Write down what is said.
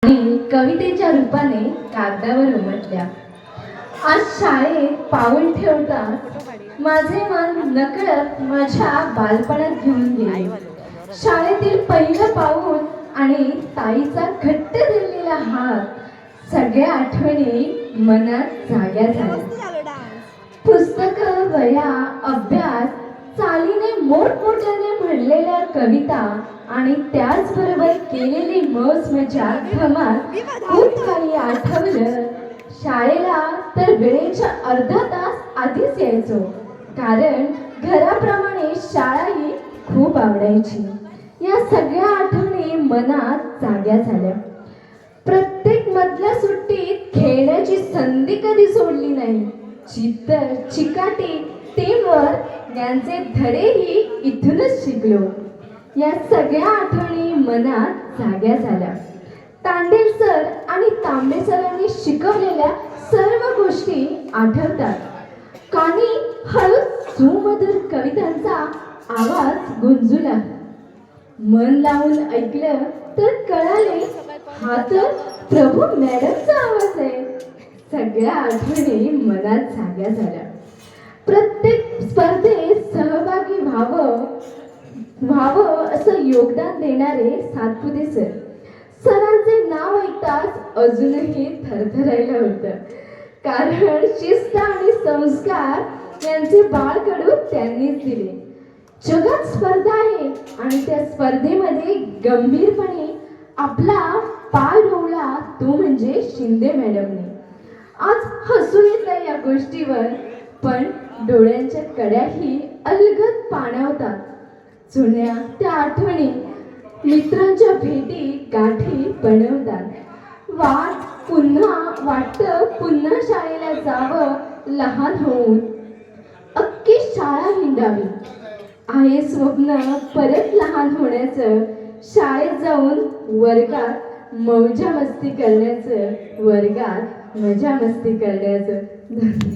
आणि कवितेच्या रूपाने कागदावर उमटल्या। आज शाळेत पाऊल ठेवताच माझे मन नकळत माझ्या बालपणात घेऊन गेले। शाळेतील पहिलं पाऊल आणि ताईचा घट्ट धरलेला हात सगळ्या आठवणी मनात जाग्या झाल्या। पुस्तकं, वह्या, अभ्यास, चालीने मोठमोठ्याने म्हणलेल्या कविता आणि त्याचबरोबर केलेली मौज मजा, धमाल खूप काही आठवलं। शाळेला तर वेळेच्या अर्धा तास आधीच यायचो, कारण घराप्रमाणे शाळाही खूप आवडायची। या सगळ्या आठवणी मनात जाग्या झाल्या। प्रत्येक मधल्या सुट्टीत खेळण्याची संधी कधी सोडली नाही। चित्तर, चिकाटी, टीमवर्क यांचे धडेही इथूनच शिकलो। या सगळ्या आठवणी मनात जाग्या झाल्या। तांडेल सर आणि तांबे सरांनी शिकवलेल्या सर्व गोष्टी आठवतात। कानी हळूच सुमधुर कवितांचा आवाज गुंजू लागला। मन लावून ऐकलं तर कळाले, हा तर प्रभू मॅडमचा आवाज आहे। सगळ्या आठवणी मनात जाग्या झाल्या। प्रत्येक स्पर्धेत सहभागी व्हावं असं योगदान देणारे सातपुते सर, सरांचे नाव ऐकताच अजूनही थरथरायला होतं, कारण शिस्त आणि संस्कार यांचे बाळकडू त्यांनीच दिले। जगात स्पर्धा आहे आणि त्या स्पर्धेमध्ये गंभीरपणे आपला पाय रोवला तो म्हणजे शिंदे मॅडमने। आज हसू येतं या गोष्टीवर, पण डोळ्यांच्या कड्याही अलगद पाणावतात। जुन्या त्या आठवणी मित्रांच्या भेटी गाठी बनवतात। वाटतं पुन्हा शाळेला जावं, लहान होऊन अख्खी शाळा हिंडावी। आहे स्वप्न परत लहान होण्याचं, शाळेत जाऊन वर्गात मौजा मस्ती करण्याचं, वर्गात मजा मस्ती करण्याचं।